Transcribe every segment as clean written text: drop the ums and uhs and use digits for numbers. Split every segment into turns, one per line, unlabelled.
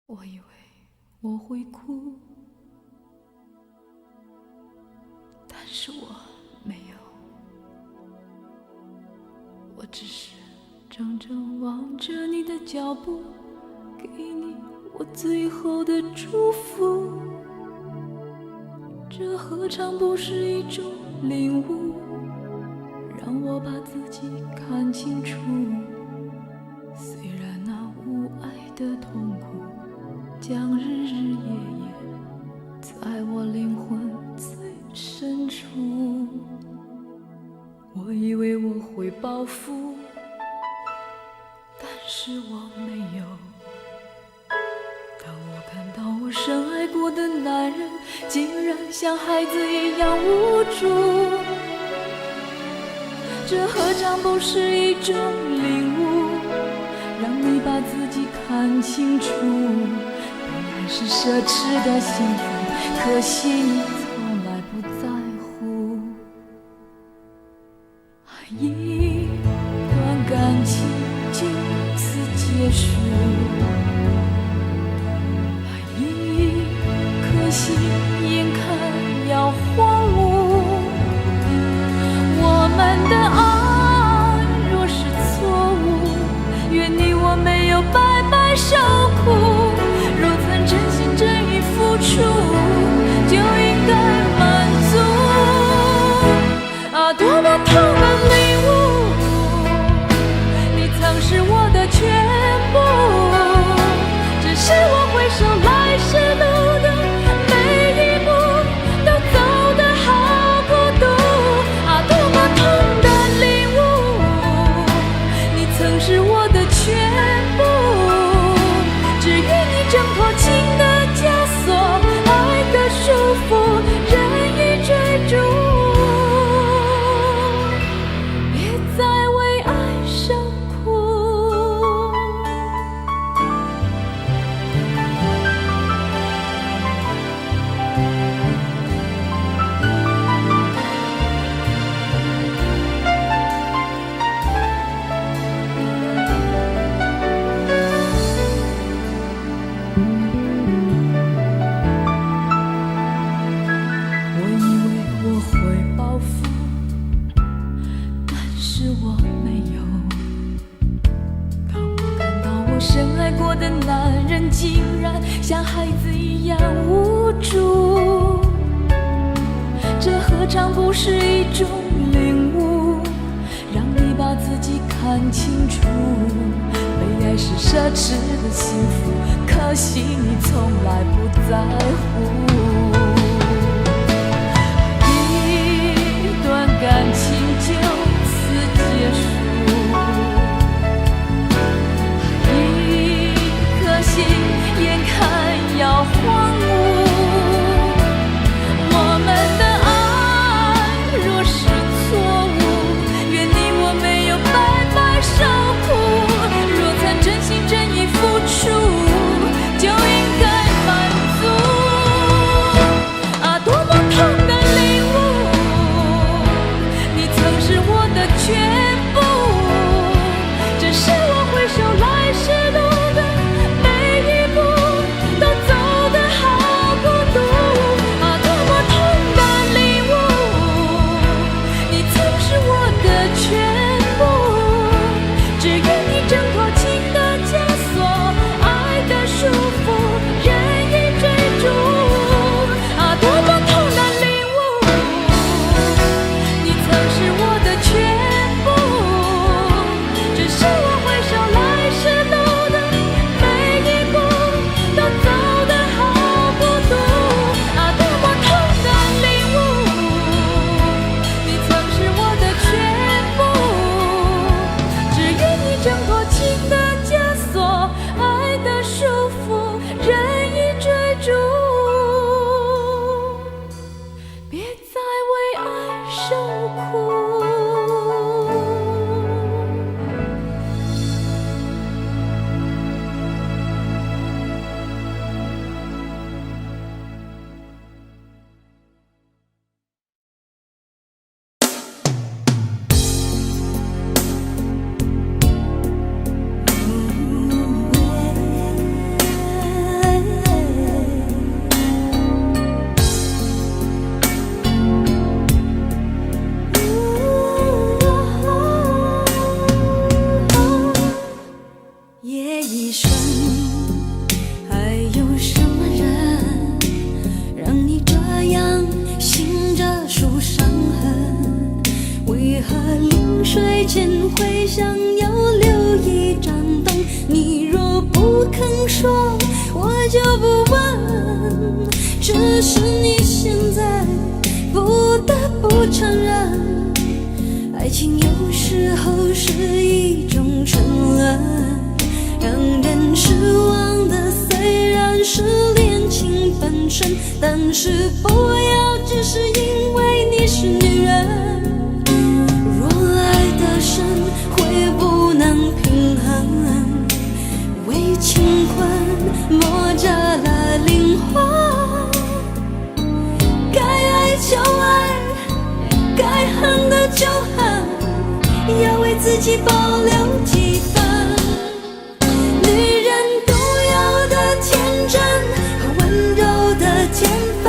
我以为我会哭，但是我没有，我只是怔怔望着你的脚步，给你我最后的祝福。这何尝不是一种领悟，让我把自己看清楚。虽然那无爱的痛苦将日日夜夜在我灵魂最深处，我以为我会报复，但是我没有。当我看到我深爱过的男人竟然像孩子一样无助，这何尝不是一种领悟，让你把自己看清楚。本来是奢侈的幸福，可惜你从来不在乎。一段感情就此结束，一颗心眼看要荒芜。我们的爱若是错误，愿你我没有白白受苦。若曾真心真意付出，就应该满足。啊，多么痛的领悟，你曾是我的全部，只是我回首来时路的每一步都走得好孤独。啊，多么痛的领悟，你曾是我的全部，只愿你挣脱情的枷锁，爱的束缚，任意追逐，别再为爱受苦。我以为我会报复，但是我没有。当我看到我深爱过的男人竟然像孩子一样无助，这何尝不是一种领悟，让你把自己看清楚。被爱是奢侈的幸福，可惜你从来不在乎。一段感情就此结束，一颗心眼看要荒芜。我们的爱若是错误，愿你我没有白白受苦。若曾真心真意付出，就应该满足。啊，多么痛的领悟，你水前会想要留一盏灯，你若不肯说，我就不问。只是你现在不得不承认，爱情有时候是一种沉沦，让人失望的虽然是恋情本身，但是不要只是因为你是女人。若爱得深，会不能平衡，为情困磨折了灵魂。该爱就爱，该恨的就恨，要为自己保留几分。女人独有的天真和温柔的天分，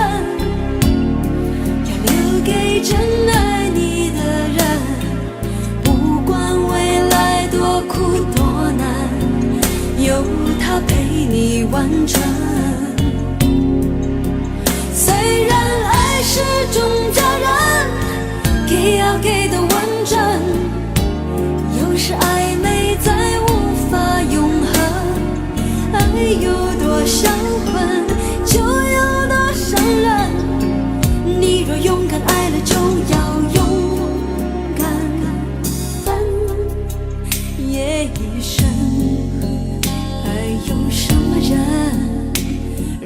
要留给真爱你的人。不管未来多苦多难，有他陪你完成。虽然爱是种责任，给要给的完整，有时暧昧再无法永恒。爱有多销魂，就有多伤人。你若勇敢爱了，就要勇敢分。一生爱有什么人，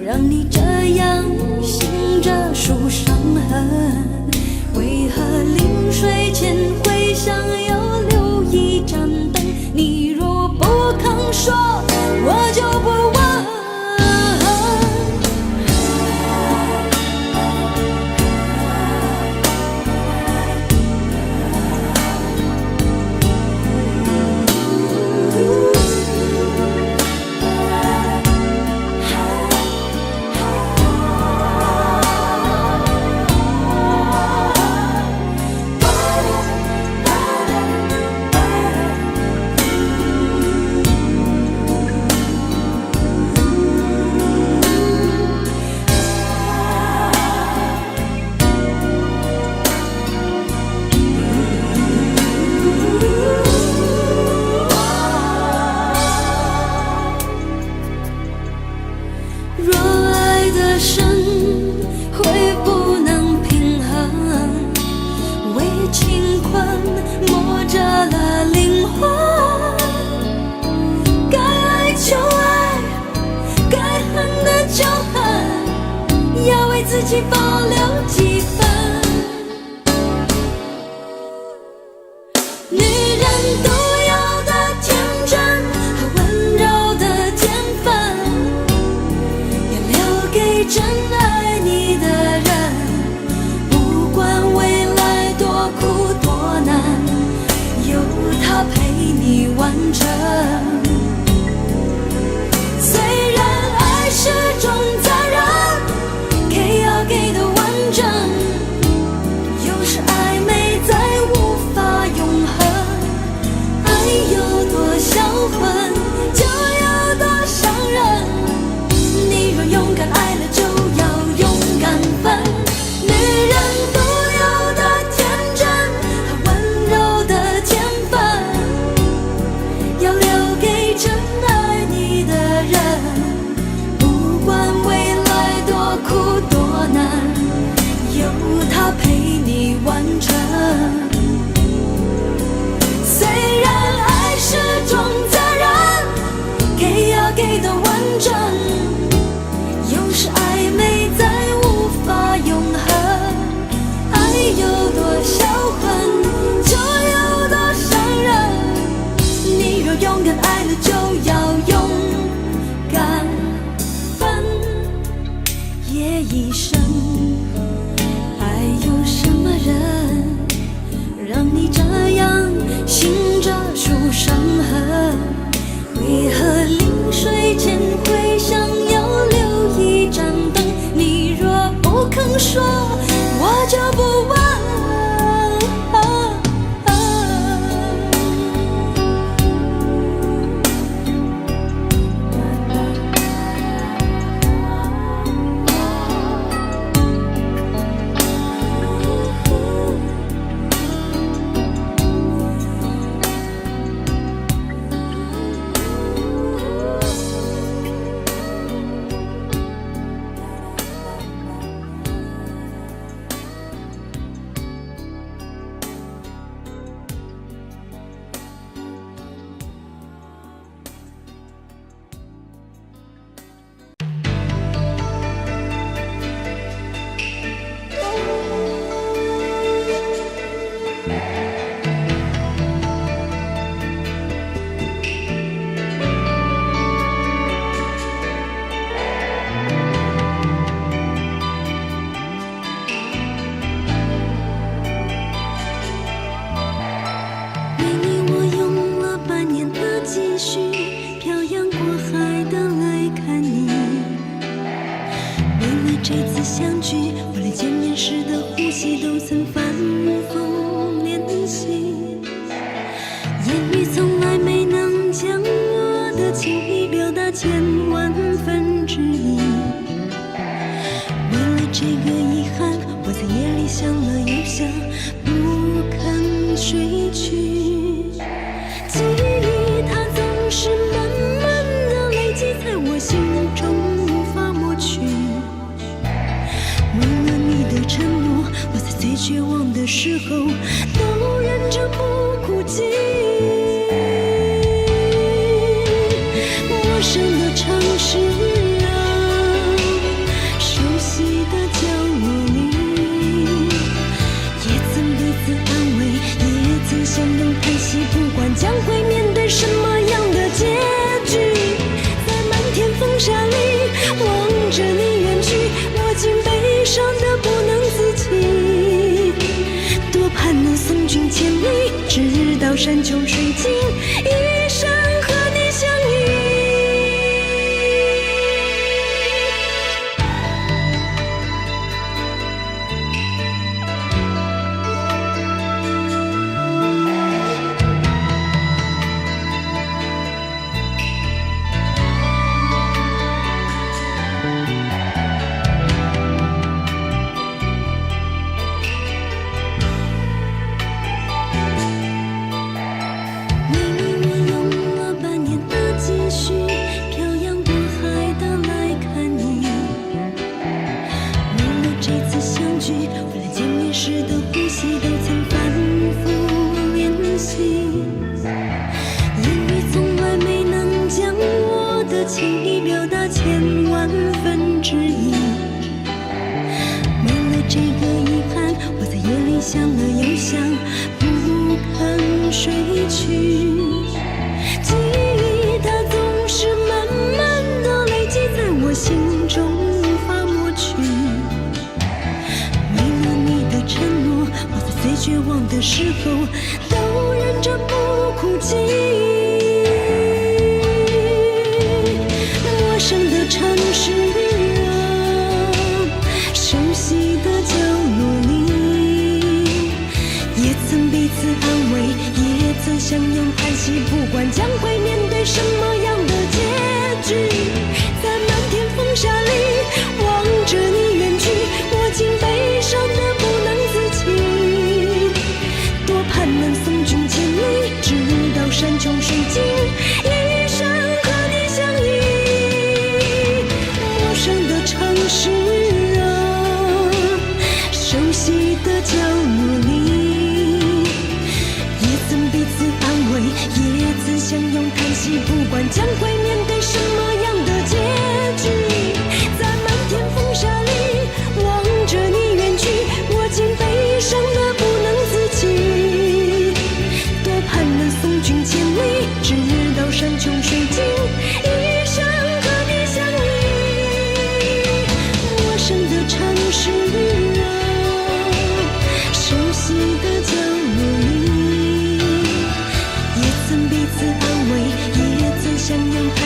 让你这样醒着数伤痕？为何临睡前会想要留一盏灯？你若不肯说，我就不问。若爱得深，会不能平衡，为情困磨折了灵魂。该爱就爱，该恨的就恨，要为自己保留几分。女人独有的天真和温柔的天分，给真爱你的人。不管未来多苦多难，有他陪你完成。虽然爱是种责任，给要给的完整，有时暧昧再无法永恒。
将我的情意表达千万分之一。为了这个遗憾，我在夜里想了又想，不肯睡去。记忆它总是慢慢的累积在我心中，无法抹去。为了你的承诺，我在最绝望的时候都忍着不哭泣。陌生的城市啊，熟悉的角落里，也曾彼此安慰，也曾相拥叹息，不管将会面对什么样的结局。在漫天风沙里望着你远去，我竟悲伤得不能自己。多盼能送君千里，直到山穷水尽，一生和你相依。情意表达千万分之一。为了这个遗憾，我在夜里想了又想，不肯睡去。记忆它总是慢慢的累积在我心中，无法抹去。为了你的承诺，我在最绝望的时候都忍着不哭泣。陌生的城市啊，熟悉的角落里，也曾彼此安慰，也曾相拥叹息，不管将会面对什么样的结局。在漫天风沙里望着你远去，我竟悲伤得不能自己。多盼能送君千里，直到山穷水尽，一生和你相依。陌生的城市啊，熟悉的角落里，也曾彼此安慰，也曾相拥叹息，不管将会面对什么样的结局。在漫天风沙里望着你远去，我竟悲伤得不能自己。多盼能送君千里，直到山穷水尽，一生和你相依。陌生的城市啊，熟悉的角落里，也曾彼此安慰，也曾相拥。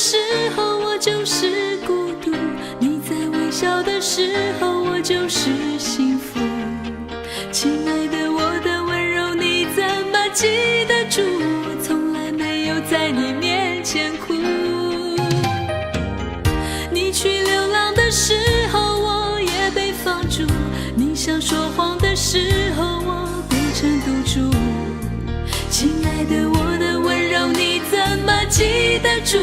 时候，我就是孤独；你在微笑的时候，我就是幸福。亲爱的，我的温柔你怎么记得住？我从来没有在你面前哭。你去流浪的时候，我也被放逐；你想说谎的时候，我变成赌注。亲爱的，我的温柔你怎么记得住？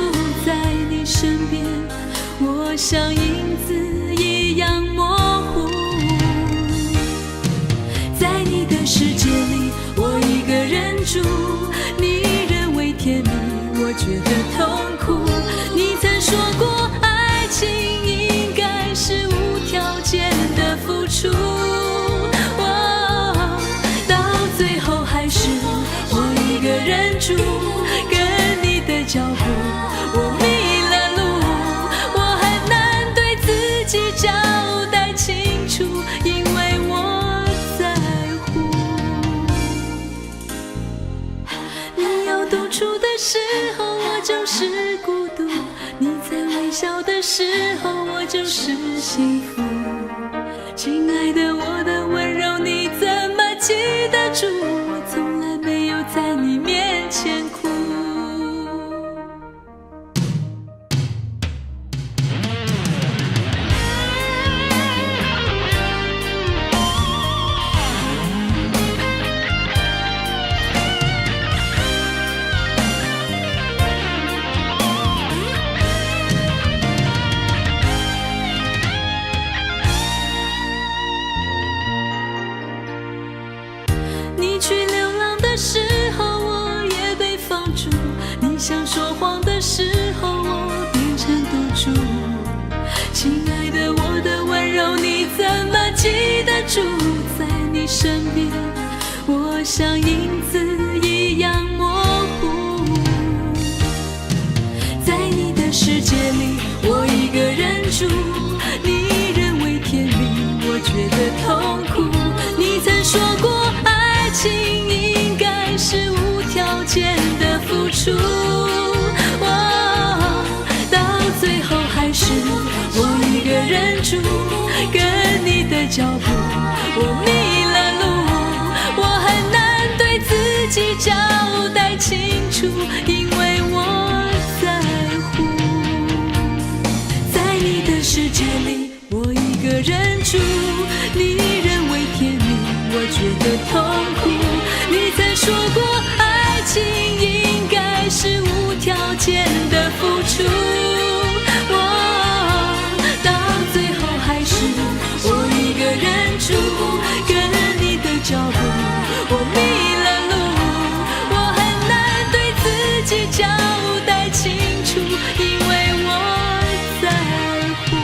在你身边，我像影子一样模糊。在你的世界里，我一个人住，你认为甜蜜，我觉得痛苦。你曾说过，爱情应该是无条件的付出。到最后还是我一个人住，跟你的脚步，我迷了路，我很难对自己交代清楚，因为我在乎。你有独处的时候，我就是孤独；你在微笑的时候，我就是幸福。亲爱的，我的温柔你怎么记得住？我从来没有在你面前哭。你去流浪的时候，我也被放逐；你想说谎的时候，我变成赌注。亲爱的，我的温柔你怎么记得住？在你身边，我像影子一样模糊。在你的世界里，我一个人住，你认为甜蜜，我觉得痛苦。你曾说过，爱情应该是无条件的付出。到最后还是我一个人住，跟你的脚步，我迷了路，我很难对自己交代清楚，因为我在乎。在你的世界里，我一个人住，你认为甜蜜，我觉得痛苦。你曾说过，爱情应该是无条件的付出。到最后还是我一个人住，跟你的脚步，我迷了路，我很难对自己交代清楚，因为我在乎。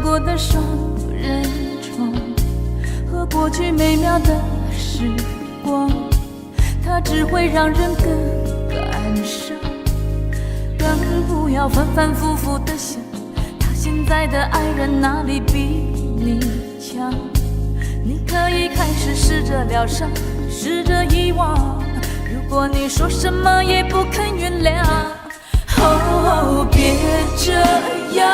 过的双人床和过去美妙的时光，它只会让人更感伤。更不要反反复复的想，他现在的爱人哪里比你强？你可以开始试着疗伤，试着遗忘。如果你说什么也不肯原谅，哦，别这样，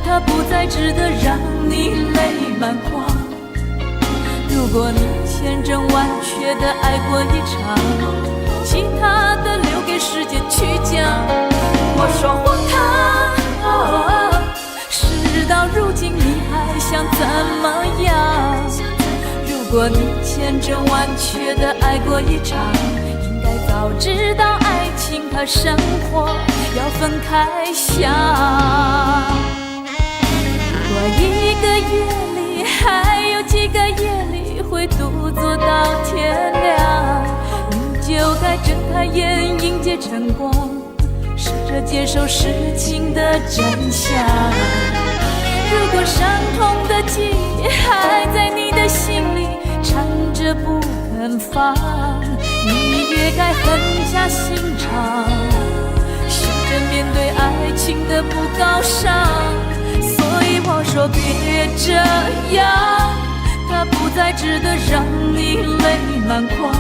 它不再值得让你泪满眶。如果你千真万确的爱过一场，其他的留给时间去讲。我说荒唐，事到如今你还想怎么果你千真万确的爱过一场，应该早知道爱情和生活要分开想。如果一个夜里还有几个夜里会独坐到天亮，你就该睁开眼迎接晨光，试着接受事情的真相。如果伤痛的记忆还在你的心里缠着不肯放，你也该狠下心肠，试着面对爱情的不高尚。所以我说别这样，它不再值得让你泪满眶。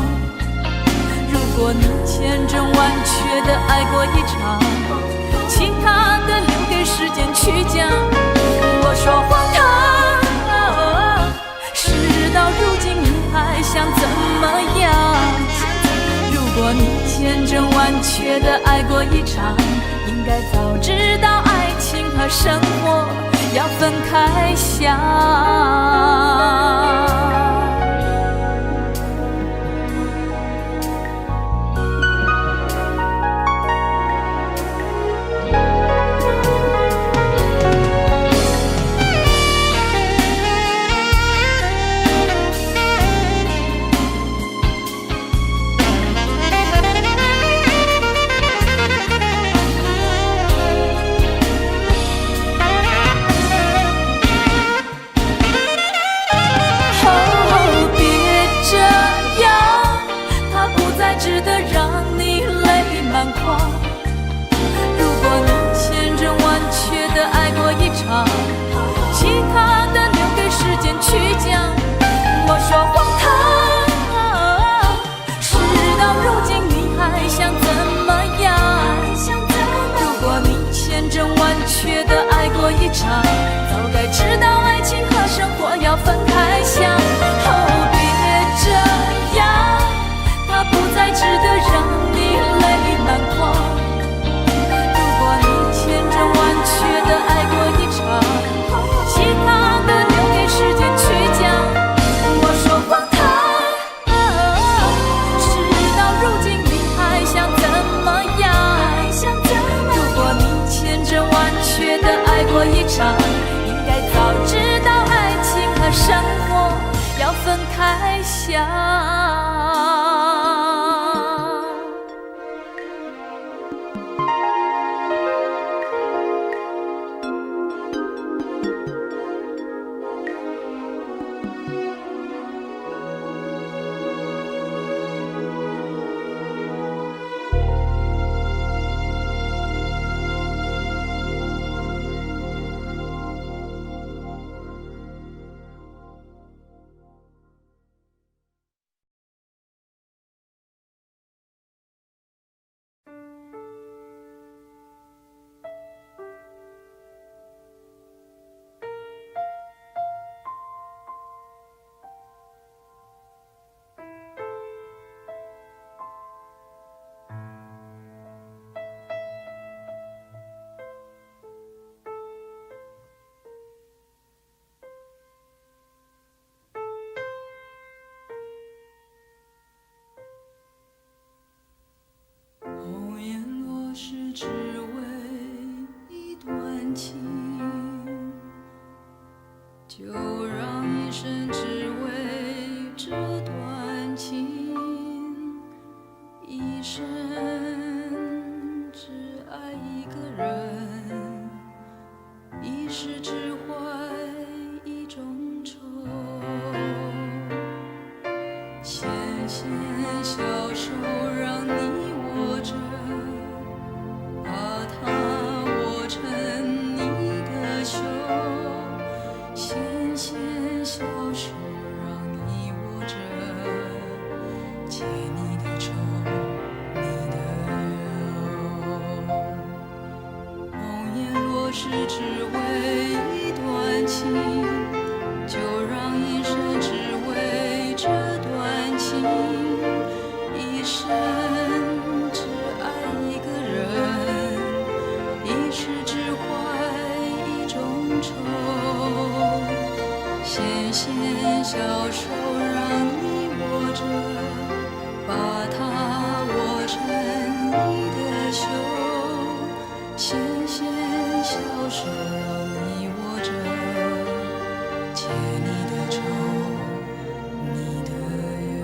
如果你千真万确的爱过一场，其他的留给时间去讲。我说荒唐，事到如今你还想怎么样？如果你千真万确的爱过一场，应该早知道爱情和生活要分开想。如果你千真万确的爱过一场，其他的留给时间去讲。我说荒唐，事到如今你还想怎么样？如果你千真万确的爱过一场，早该知道爱情和生活要分开想。别这样，它不再值得让你泪满眶。如果你千真万确的爱过一场，其他的留给时间去讲。我说荒唐，事到如今你还想怎么样？如果你千真万确的爱过一场，应该早知道爱情和生活要分开想。只为一段情，就让一生只为这段情，一生只爱一个人，一世只怀一种愁，纤纤小手让你握着，是只为一段情，就让一生只为这段情，一生只爱一个人，一世只怀一种愁，纤纤小手让让你握着，把它握成你的袖，纤纤小手让你握着，解你的愁，你的忧。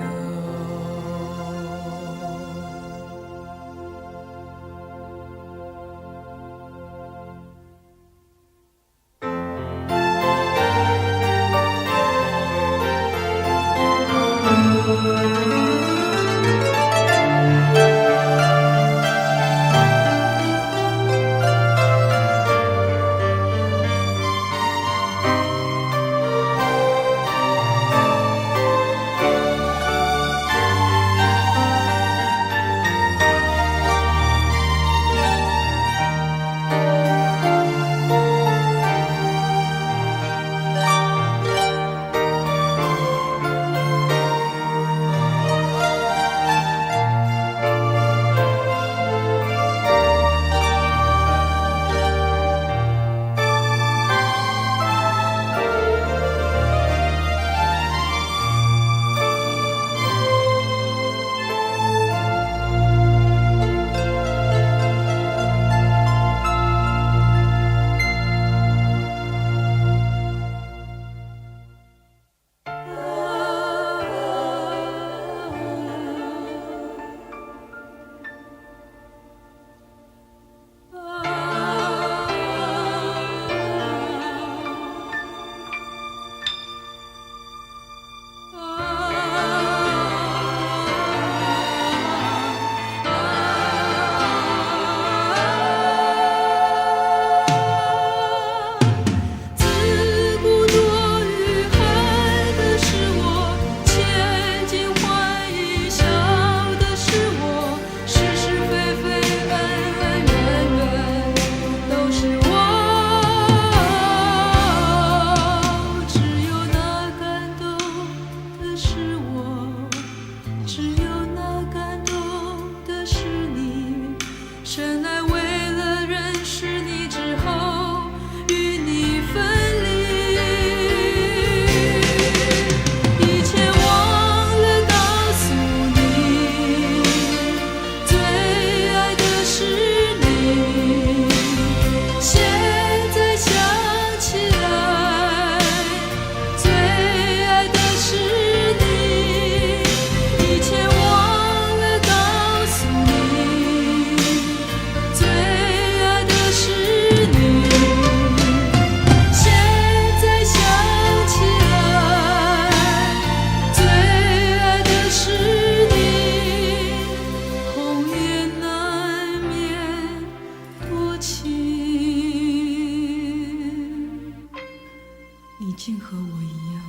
竟和我一样。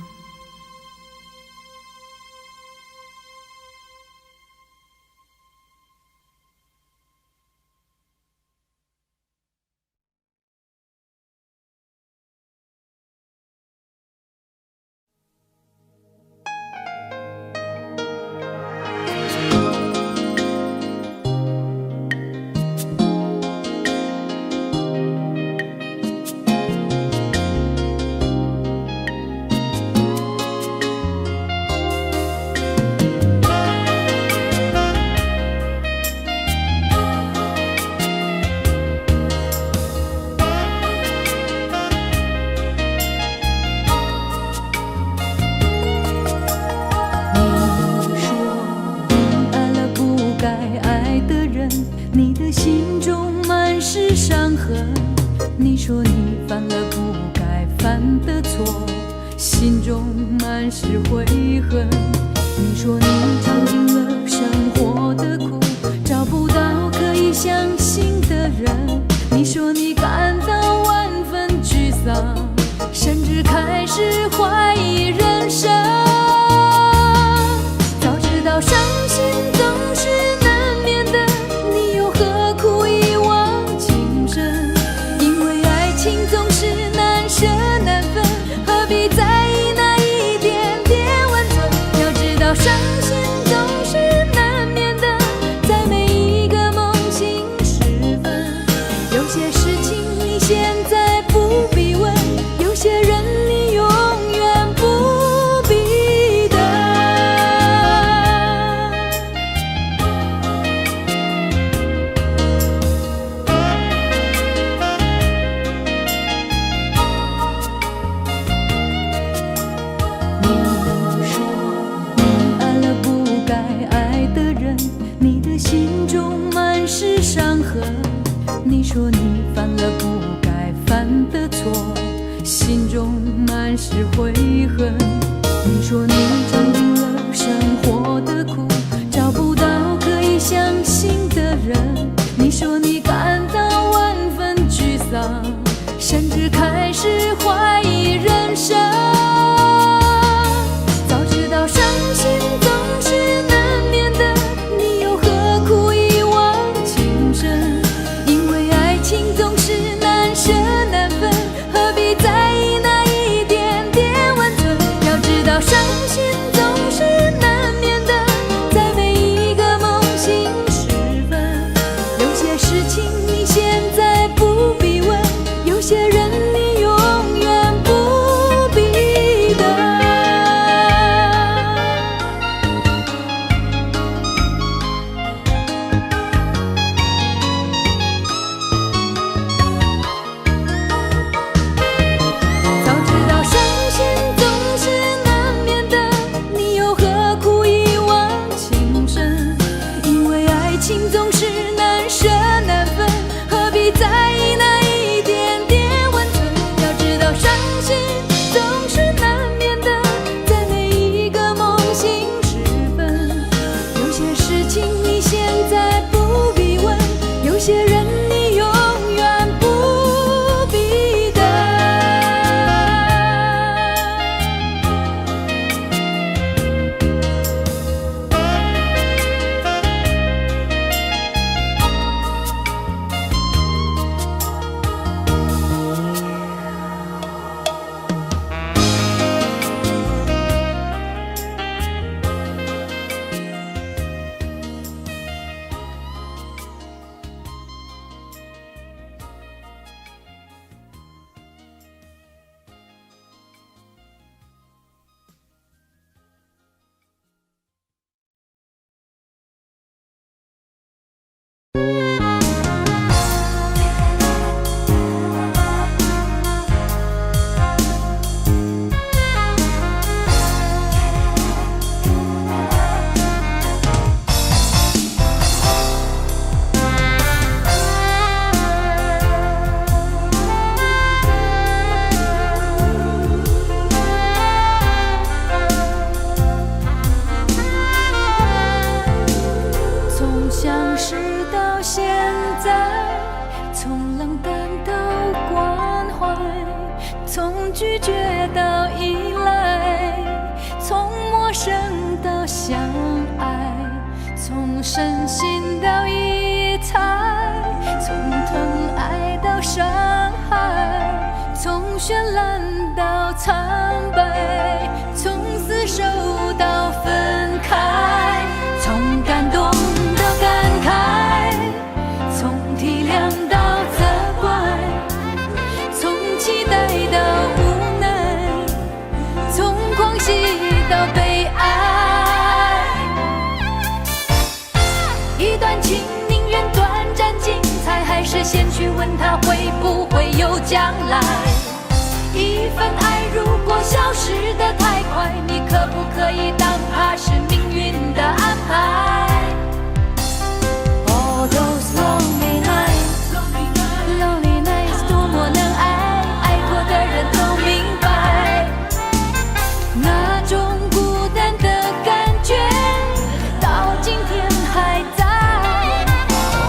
你说你犯了不该犯的错，心中满是悔恨。你说你尝尽了生活的苦，找不到可以相信的人。你说你感到万分沮丧，甚至开始怀疑人生。早知道伤心总是难免的，你又何苦一往情深？因为爱情总是难舍难分，何必在意那一点点温存？要知道伤心总是难免的，在每一个梦醒时分。有些事情你现在不必问，有些人你永远不必等。满是悔恨。你说你尝尽了生活的苦，找不到可以相信的人。你说你感到万分沮丧，甚至开始怀疑人生。早知道伤心总是难免的，你又何苦一往情深？因为爱情总是难舍难分，何必在意那一点点温存？要知道伤心总是难免的，在每一个梦醒时分。有些事情你现在不必问，有些人你永远不必等。早知道伤心总是难免的，你又何苦一往情深？因为爱情总是难舍难分，何必在意那一点点温存？要知道伤心总是难免的，在每一个梦醒时分。有些事情你现在不必问，有些人你永远不必等。从相识到现在，从冷淡到关怀，从拒绝到依赖，从陌生到相爱，从深信到疑猜，从疼爱到伤害，从绚烂到苍白，从厮守到分开，从感动到感慨，从体谅到责怪，从期待到无奈，从狂喜到悲哀。一段情宁愿短暂精彩，还是先去问他会不会有将来？一份爱如果消失得太快，你可不可以当它是命运的安排？ All those lonely nights, lonely nights， 多么能爱，爱过的人都明白，那种孤单的感觉到今天还在。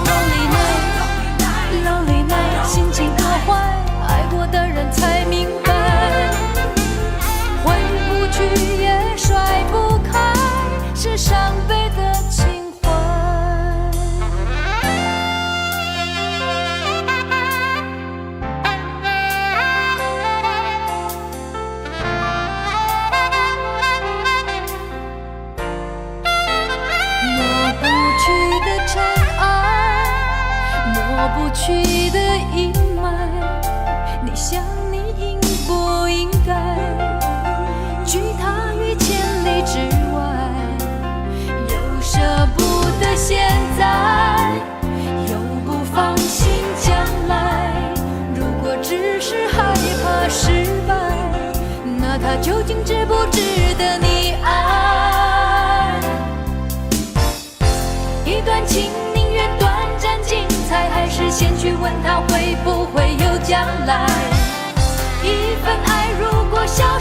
Lonely night, lonely night， 心情多坏，爱过的人才明白，回不去也甩不开，是伤悲的情怀。抹不去的尘埃，抹不去的阴霾，你想你应不应该拒他于千里之外？又舍不得现在，又不放心将来。如果只是害怕失败，那他究竟值不值得你爱？一段情宁愿短暂精彩，还是先去问他会不会有将来？一份爱如果消失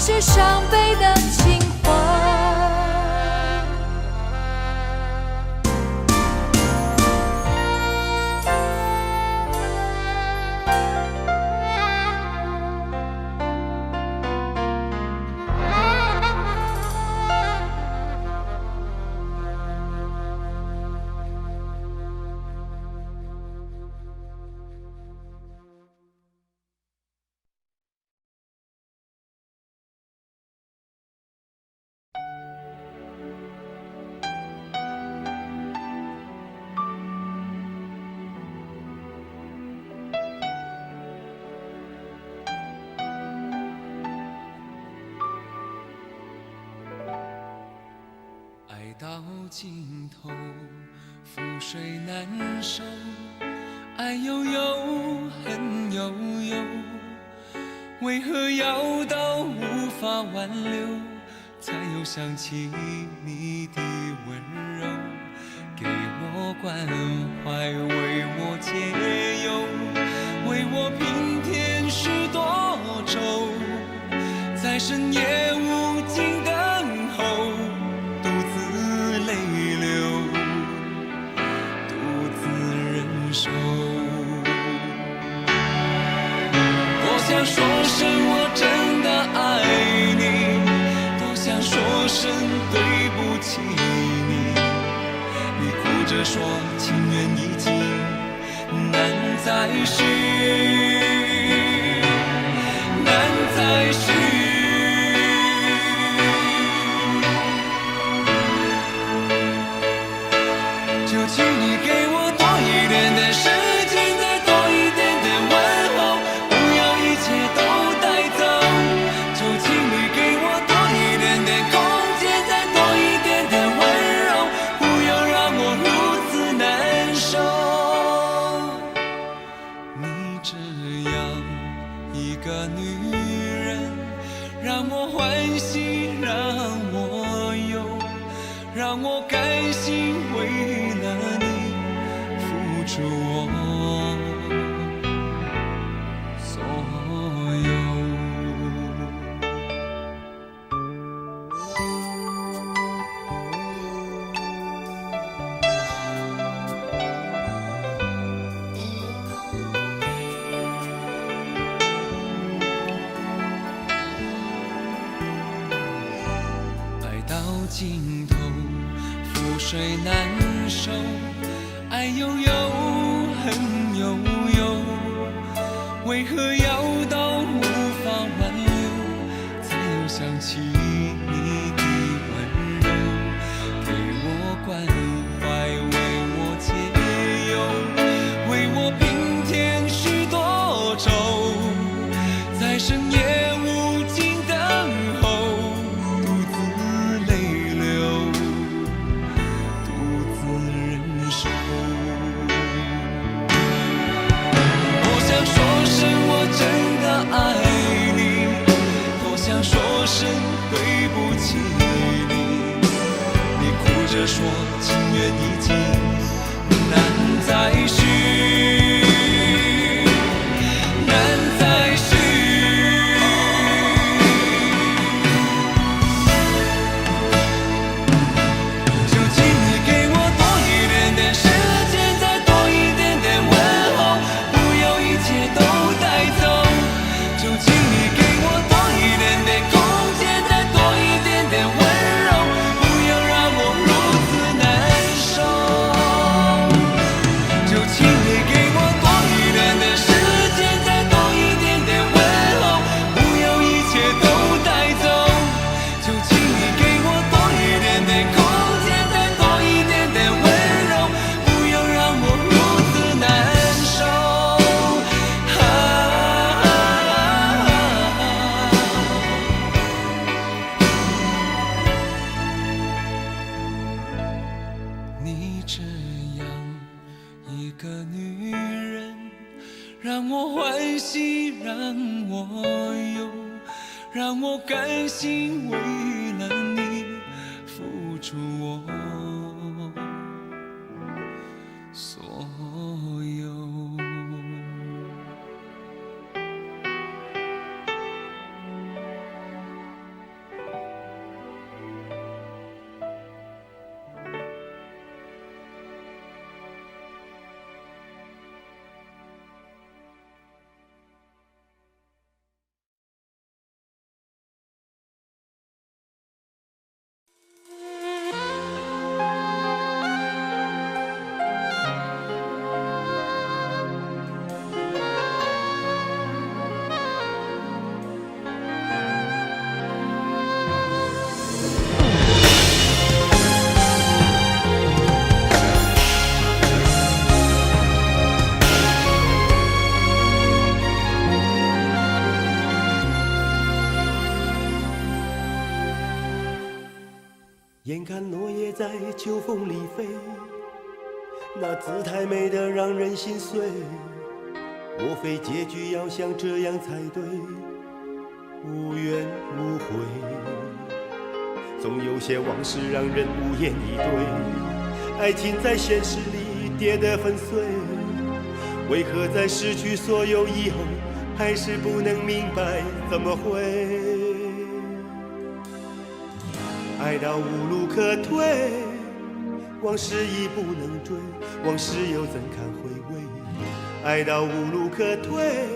续伤悲的情话。
爱到尽头，覆水难收，爱悠悠，恨悠悠，为何要到无法挽留，才又想起你的温柔，给我关怀，为我解忧，为我平添许多愁，在深夜无尽等候，独自泪流，独自忍受。多想说声我真的爱你，多想说声对不起你，你哭着说情缘已尽，难再续，难再续。就请你给我多一点点时间，再多一点点问候，不要一切都带走。就请你给我多一点点空间，再多一点点温柔，不要让我如此难受。你这样一个女人，让我欢喜，让我忧，让我甘心为了你付出我所有。爱到尽头，覆水难收，爱悠悠，恨悠悠，为何要到无法挽留，才又想起你的温柔，给我关怀，为我解忧，为我平添许多愁，在深夜无尽等候，独自泪流，独自忍受。多想说声我真的爱你，多想说声对不起你，你哭着说情缘已尽，难再续，难再续。就请你给我多一点点时间，再多一点点问候，不要一切都带走。就请你给我多一点点空间，再多一点点温柔，不要让我如此难受。就请你给我多一点点时间，再多一点点问候，不要一切都带走。就请你给我多一点点空间，再多一点点温柔，不要让我如此难受。你这样一个女人，让我欢喜，让我忧，让我甘心为了你付出我所有。
眼看落叶在秋风里飞，那姿态美得让人心碎。莫非结局要像这样才对，无怨无悔？总有些往事让人无言以对，爱情在现实里跌得粉碎，为何在失去所有以后，还是不能明白怎么会？爱到无路可退，往事已不能追，往事又怎堪回味？爱到无路可退，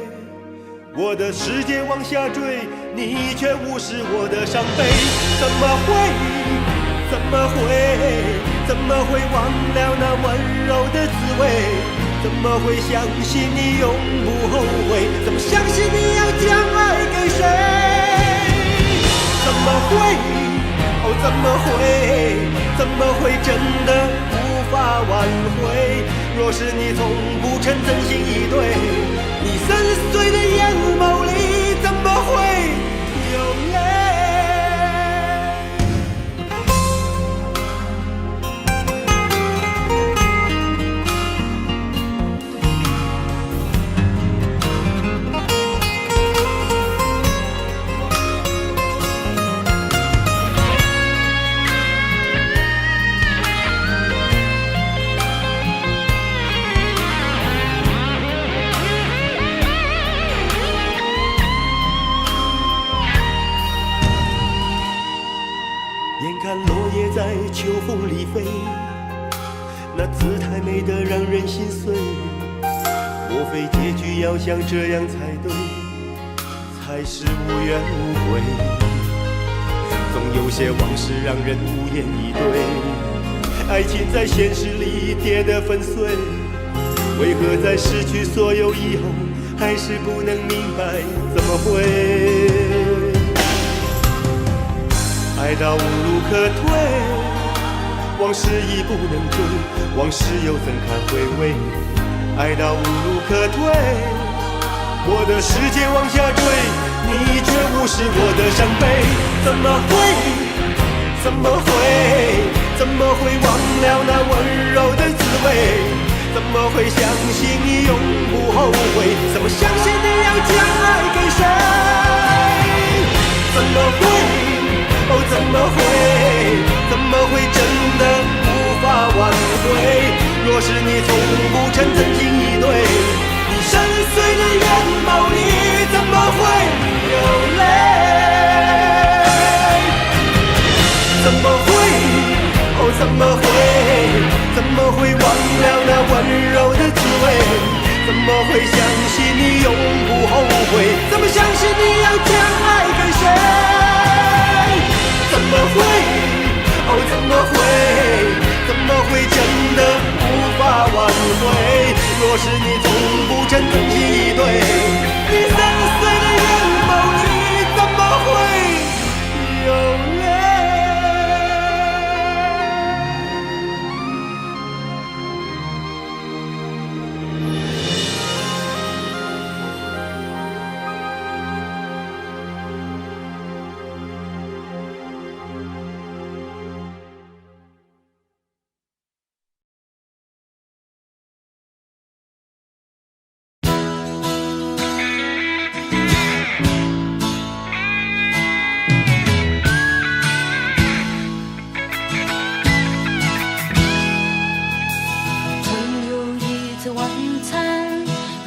我的世界往下坠，你却无视我的伤悲。怎么会？怎么会？怎么会忘了那温柔的滋味？怎么会相信你永不后悔？怎么相信你要将爱给谁？怎么会？哦，怎么会？怎么会真的无法挽回？若是你从不曾真心以对，你深邃的眼眸里怎么会有泪？在秋风里飞，那姿态美得让人心碎。莫非结局要像这样才对，才是无怨无悔？总有些往事让人无言以对，爱情在现实里跌得粉碎，为何在失去所有以后，还是不能明白怎么会？爱到无路可退，往事已不能追，往事又怎堪回味？爱到无路可退，我的世界往下坠，你却无视我的伤悲。怎么会？怎么会？怎么会忘了那温柔的滋味？怎么会相信你永不后悔？怎么相信你要将爱给谁？怎么会？哦，怎么会？怎么会真的无法挽回？若是你从不曾真心以对，你深邃的眼眸里怎么会有泪？怎么会？哦，怎么会？怎么会忘了那温柔的滋味？怎么会相信你永不后悔？怎么相信你要将爱给谁？怎么会？哦，怎么会？怎么会真的无法挽回？若是你从不曾真心以对，你深邃的眼眸里怎么会有泪？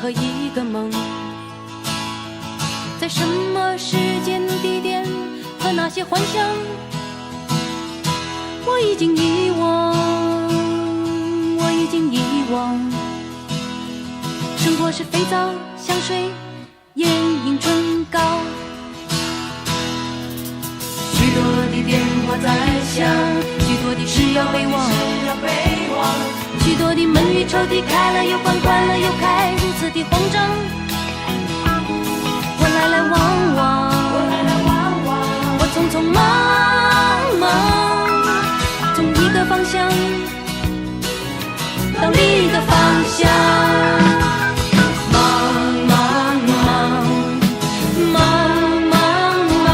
和一个梦，在什么时间地点和那些幻想，我已经遗忘，我已经遗忘。生活是肥皂、香水、眼影、唇膏，许多的电话在响，许多的事要备忘，许多的门与抽屉开了又关，关了又开，如此的慌张。我来来往往，我匆匆忙忙，从一个方向到另一个方向，忙忙忙，忙忙忙，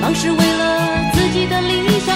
忙是为了自己的理想。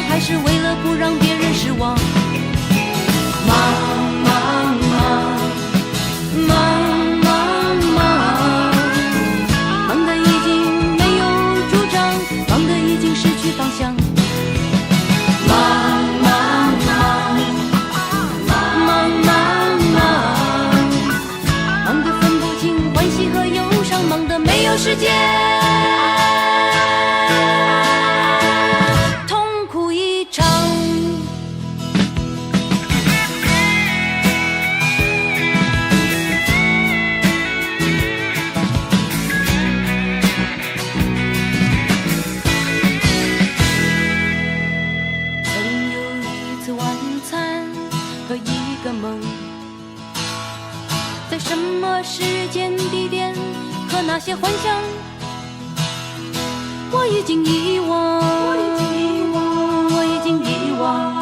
那些幻想，我已经遗忘，我已经遗忘。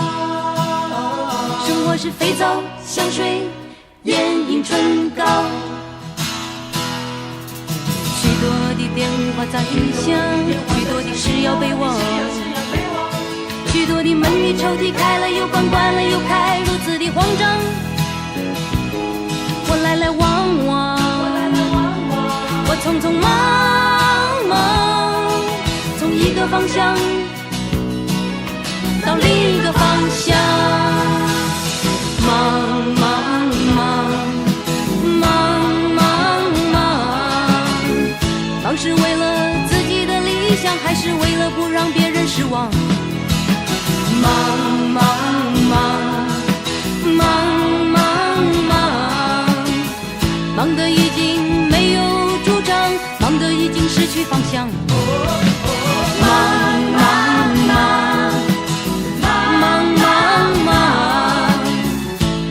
生活是肥皂、香水、眼影、唇膏，许多的电话在响，许多的事要被忘，许多的门与抽屉开了又关，关了又开，如此的慌张。我来来往往，我匆匆忙忙，从一个方向到另一个方向，忙忙忙忙忙忙，忙是为了自己的理想，还是为了不让别人失望？忙忙忙忙忙忙，忙得已经没有主张，忙得已经失去方向。忙忙忙忙忙忙，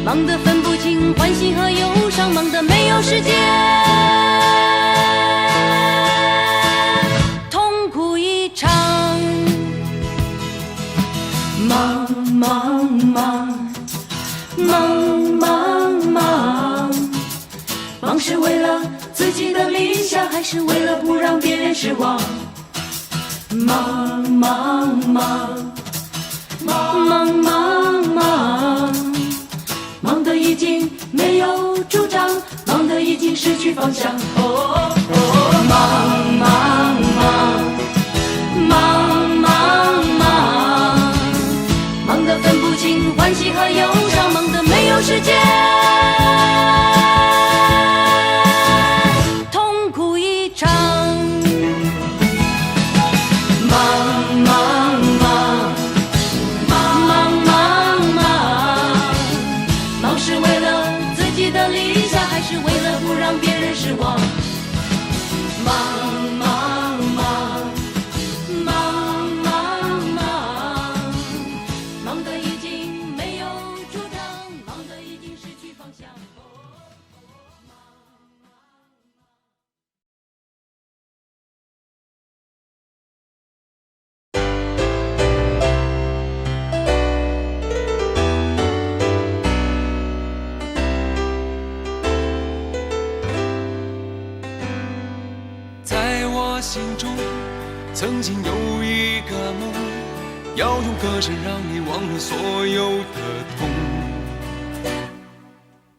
忙得分不清欢喜和忧伤，忙得没有时间，痛苦一场。忙忙忙忙忙忙，忙是为了自己的理想，还是为了不让别人失望？忙忙忙忙忙忙，忙得已经没有主张，忙得已经失去方向。忙忙忙忙忙忙，忙得分不清欢喜和忧伤，忙得没有时间，痛苦一场。忙忙忙忙忙忙，忙是为了自己的理想，还是为了不让别人失望？忙忙忙忙忙忙，忙得已经没有主张，忙得已经失去方向。
在我心中，曾经有一个梦，要用歌声让你忘了所有的痛。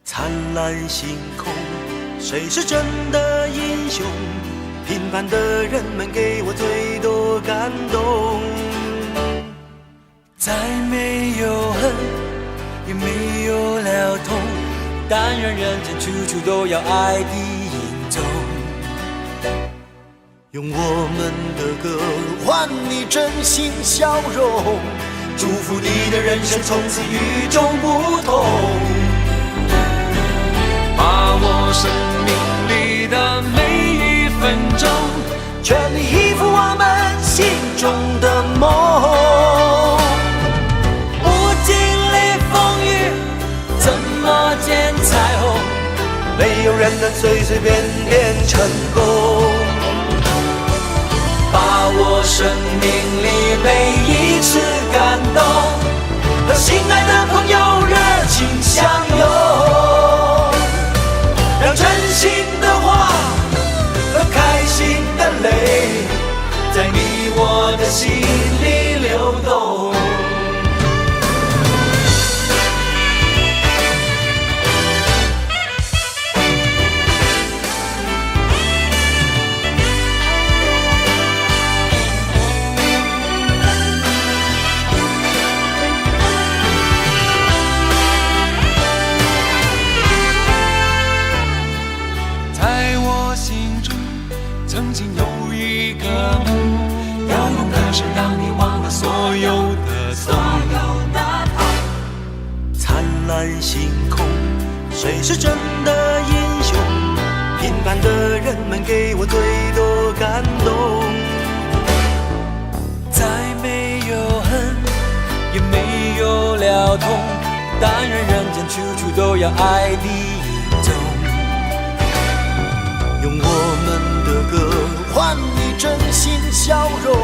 灿烂星空，谁是真的英雄？平凡的人们给我最多感动。
再没有恨，也没有了痛，但愿人间处处都有爱的影踪。
用我们的歌换你真心笑容，祝福你的人生从此与众不同。
把握生命里的每一分钟，
全力以赴我们心中的梦。
不经历风雨，怎么见彩虹？
没有人能随随便便成功。
把握生命里每一次感动，
和心爱的朋友热情相拥，让真心的话和开心的泪，在你我的心里流动。
曾经有一个梦，要用歌声让你忘了所有的痛。
灿烂星空，谁是真的英雄？平凡的人们给我最多感动。
再没有恨，也没有了痛，但愿人间处处都有爱的影踪。
用我们的换你真心笑容。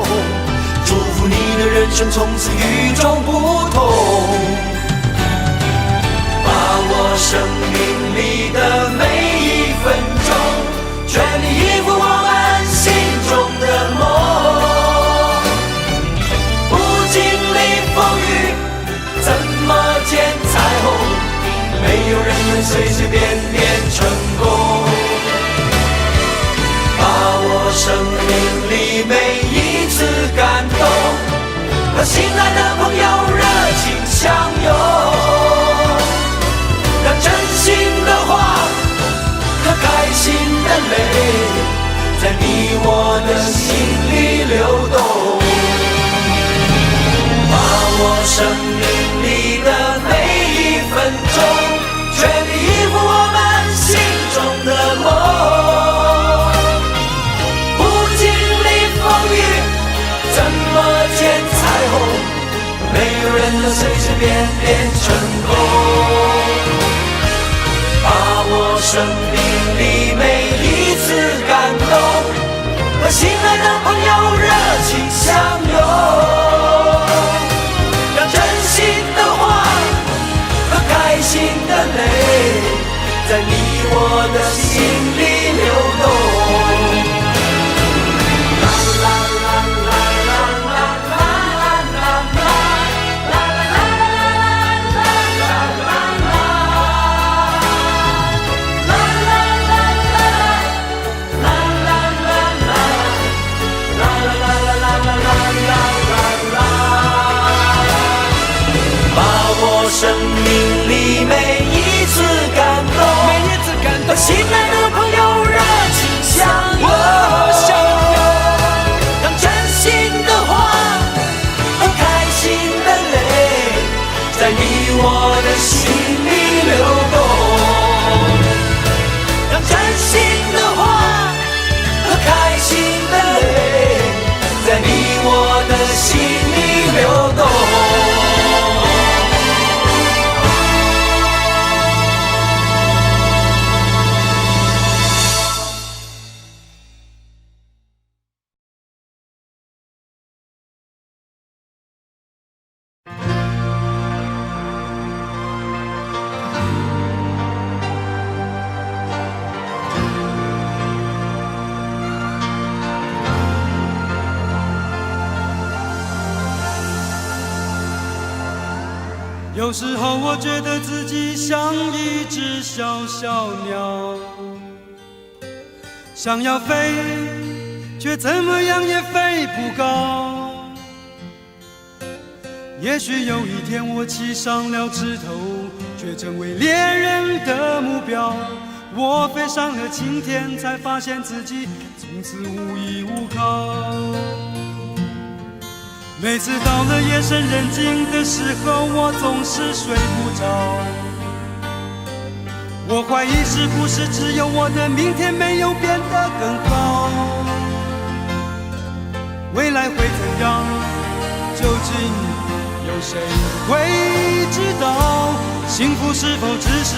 祝福你的人生从此与众不同，把握生命里的每一分钟，全力以赴我们心中的梦。不经历风雨，怎么见彩虹？没有人能随随便便成功。把握生命里每一次感动，和心爱的朋友热情相拥，让真心的话和开心的泪，在你我的心里流动。把握生命里的每一分钟，全力以赴我们心中的梦。怎么见彩虹？没有人能随随便便成功。把握生命里每一次感动，和心爱的朋友热情相拥，让真心的话和开心的泪，在你我的心里流动。生命里每一次感动，和心爱的朋友热情相拥，让真心的话和开心的泪，在你我的心里流动。让真心的话和开心的泪，在你我的心里流动。
有时候我觉得自己像一只小小鸟，想要飞，却怎么样也飞不高。也许有一天我栖上了枝头，却成为猎人的目标。我飞上了青天，才发现自己从此无依无靠。每次到了夜深人静的时候，我总是睡不着。我怀疑是不是只有我的明天没有变得更好？未来会怎样？究竟有谁会知道？幸福是否只是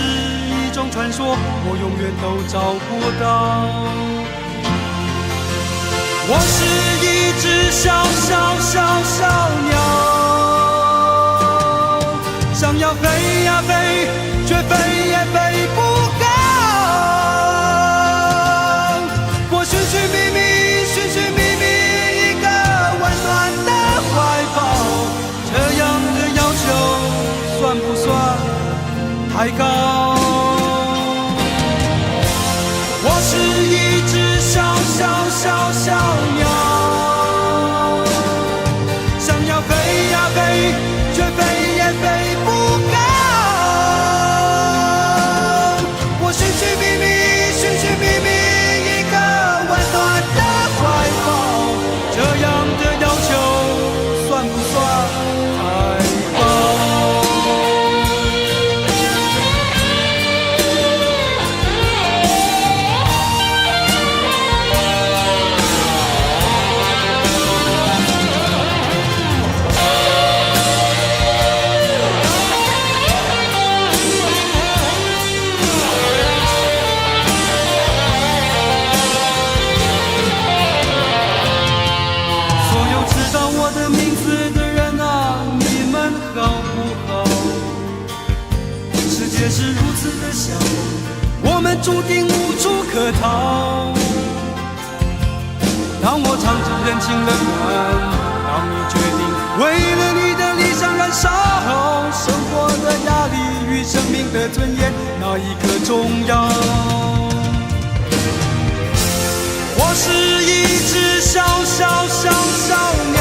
一种传说？我永远都找不到。我是一只小小小小鸟，想要飞呀飞，却飞也飞不高。我寻寻觅觅，寻寻觅觅一个温暖的怀抱，这样的要求算不算太高？我是一只小小小小鸟，有知道我的名字的人啊，你们好不好？世界是如此的小，我们注定无处可逃。当我尝尽人情冷暖，当你决定为了你的理想燃烧，生活的压力与生命的尊严，哪一个重要？我是一只小小小小鸟，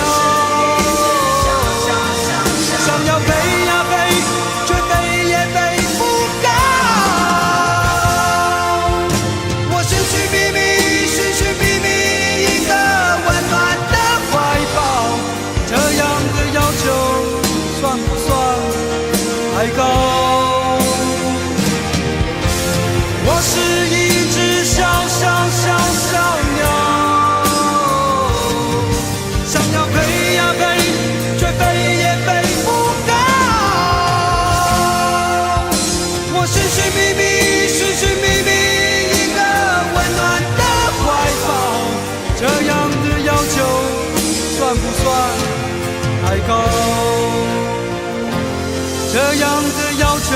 想要飞呀飞，却飞也飞不高。我寻寻觅觅，寻寻觅觅一个温暖的怀抱，这样的要求算不算太高？我是一只小小小小鸟，想要飞呀飞，却飞也飞不高。我寻寻觅觅，寻寻觅觅一个温暖的怀抱，这样的要求算不算太高？这样的要求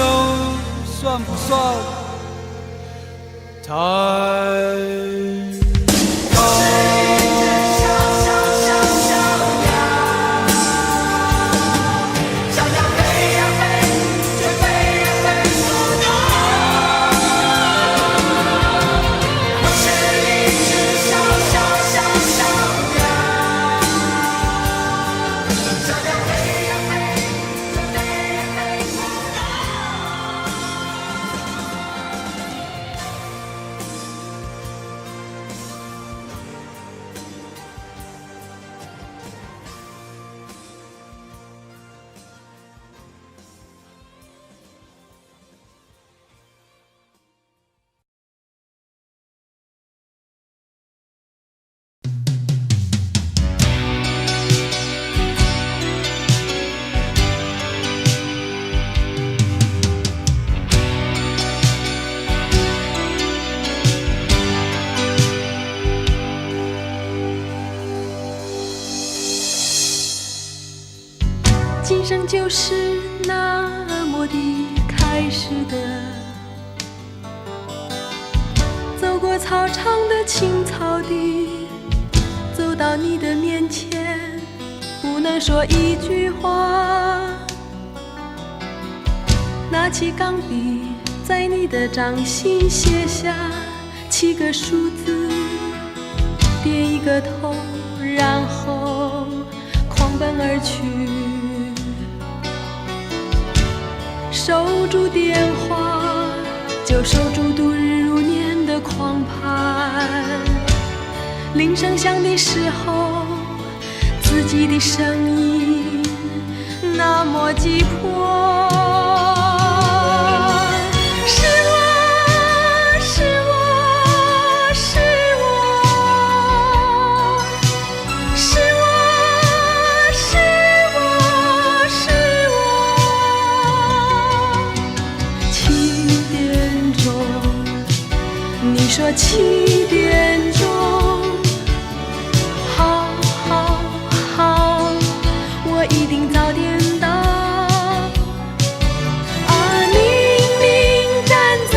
算不算太高？
今生就是那么的开始的，走过操场的青草地，走到你的面前，不能说一句话，拿起钢笔，在你的掌心写下7个数字，点一个头，然后狂奔而去。守住电话，就守住度日如年的狂攀。铃声响的时候，自己的声音那么急迫。是我，是我，是我，是我，是我，是我。7点钟，你说7点钟，好，好，好，我一定早点到。啊，明明站在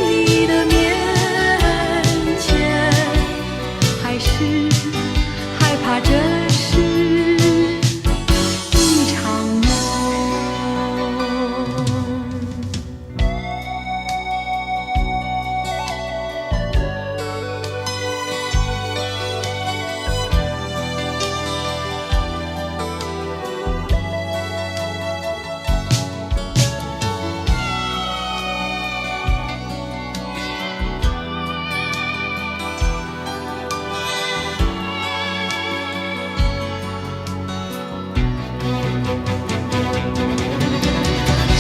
你的面前，还是害怕这是一场梦。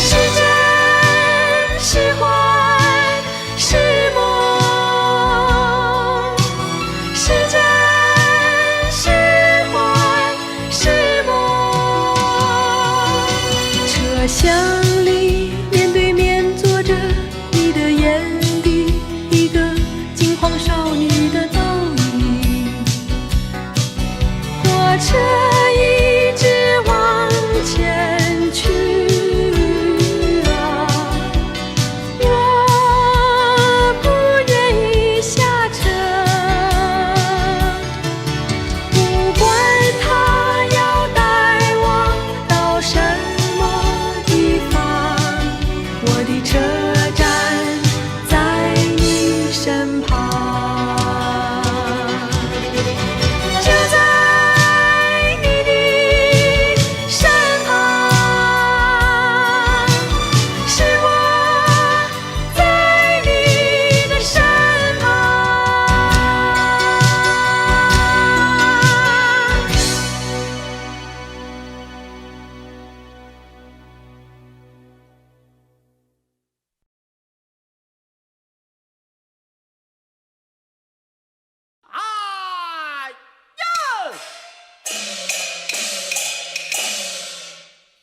是真是幻是梦，是真是幻是梦。车厢里面对面坐着你的眼底一个惊慌少女的倒影，火车一直往前去啊，我不愿意下车，不管它要带我到什么地方，我的车站在你身旁。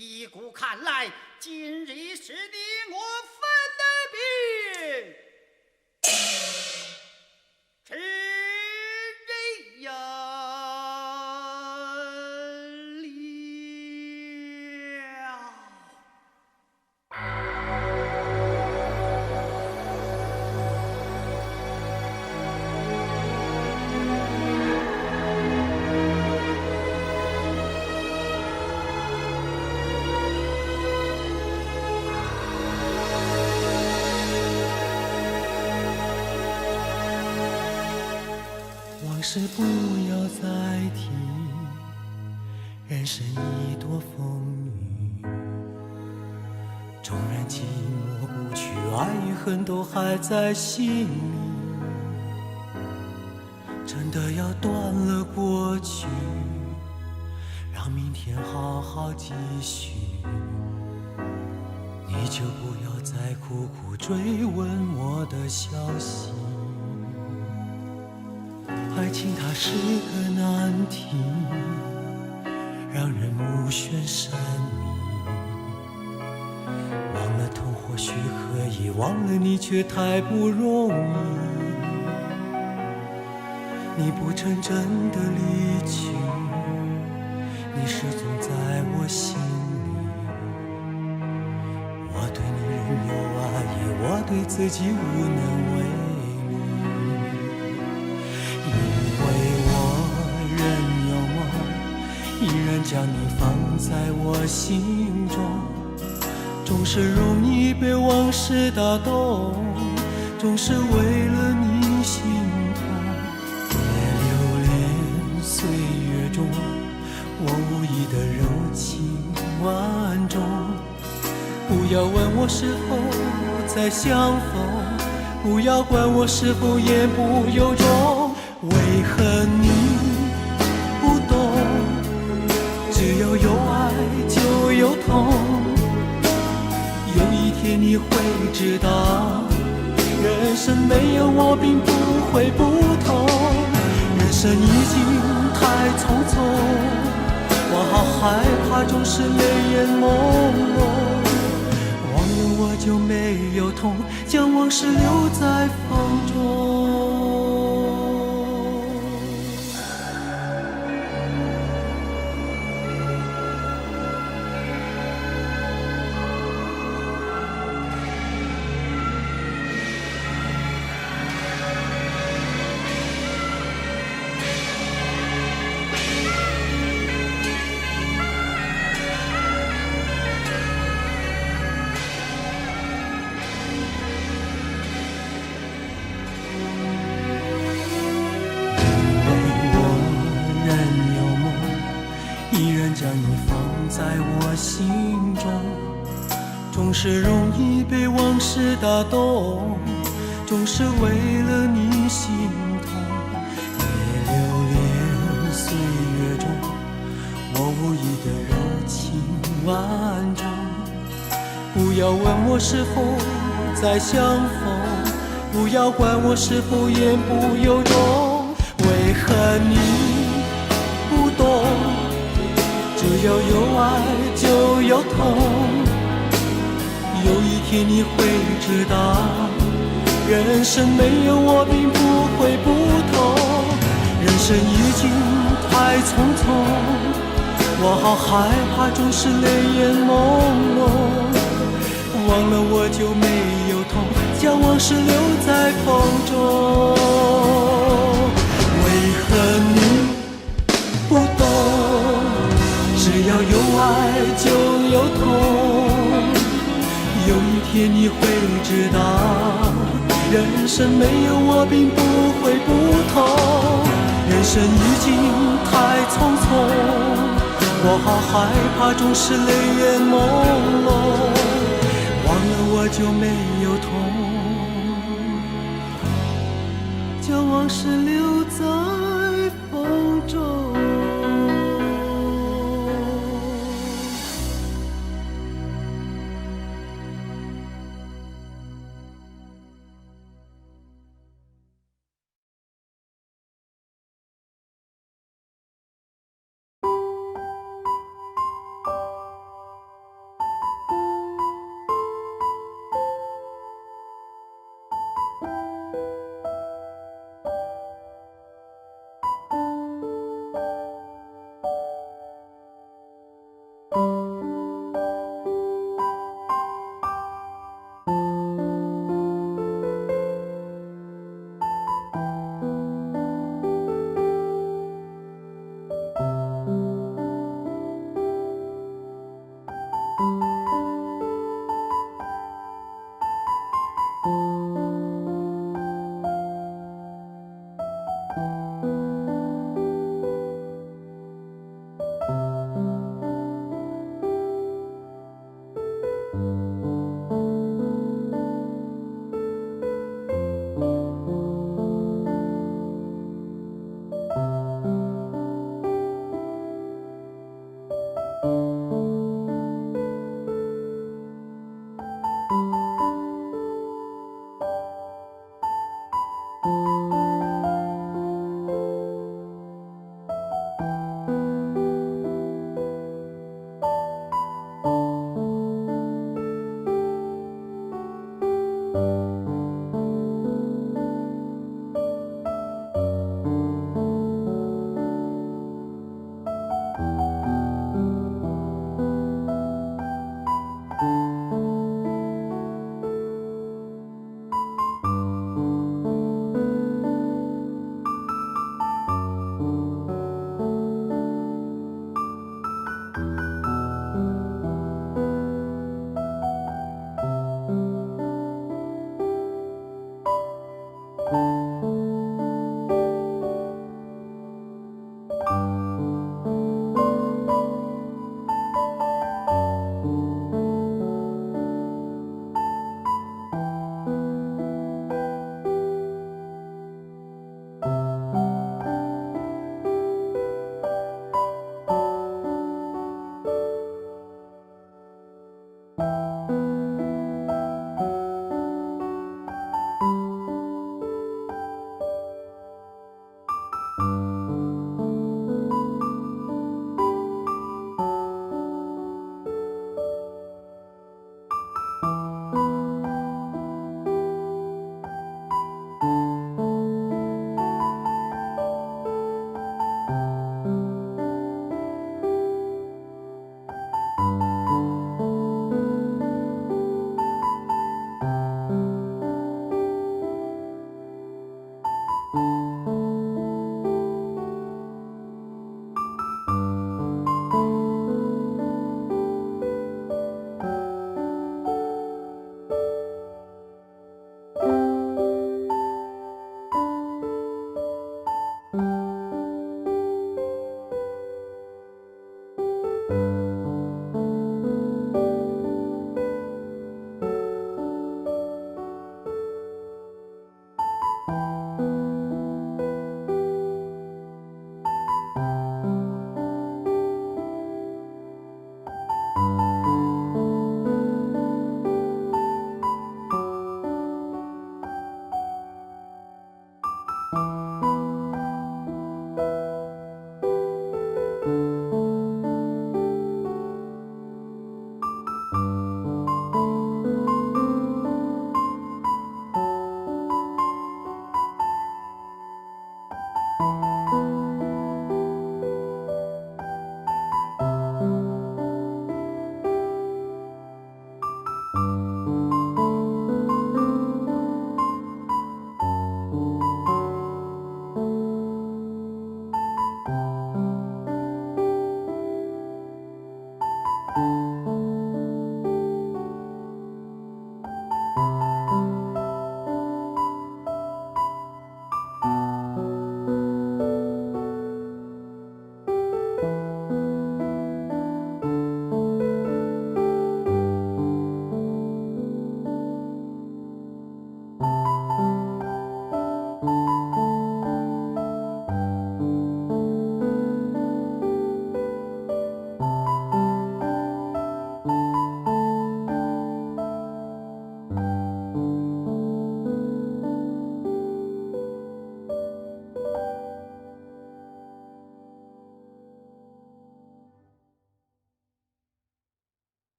依古看来，今日是你我分的别，迟人呀
往事不要再提，人生已多风雨，纵然寂寞不去，爱与恨都还在心里。真的要断了过去，让明天好好继续。你就不要再苦苦追问我的消息。爱情它是个难题，让人目眩神迷。忘了痛或许可以，忘了你却太不容易。你不曾真的离去，你始终在我心里。我对你仍有爱意，我对自己无能为力。依然将你放在我心中，总是容易被往事打动，总是为了你心痛。别留恋岁月中我无意的柔情万种，不要问我是否再相逢，不要管我是否言不由衷。为何你不懂？只要有爱就有痛，有一天你会知道，人生没有我并不会不同。人生已经太匆匆，我好害怕总是泪眼朦胧。忘了我就没有痛，将往事留在风中。将你放在我心中，总是容易被往事打动，总是为了你心痛。别留恋岁月中我无意的柔情万种，不要问我是否再相逢，不要管我是否言不由衷。为何你不懂？只要有爱就有痛，有一天你会知道，人生没有我并不会不同。人生已经太
太匆匆，我好害怕，总是泪眼朦胧。忘了我就没有痛，将往事留在风中。为何你不懂？只要有爱就有痛，有一天你会知道，人生没有我并不会不同。人生已经太匆匆，我好害怕，总是泪眼朦胧。忘了我就没有痛，将往事留在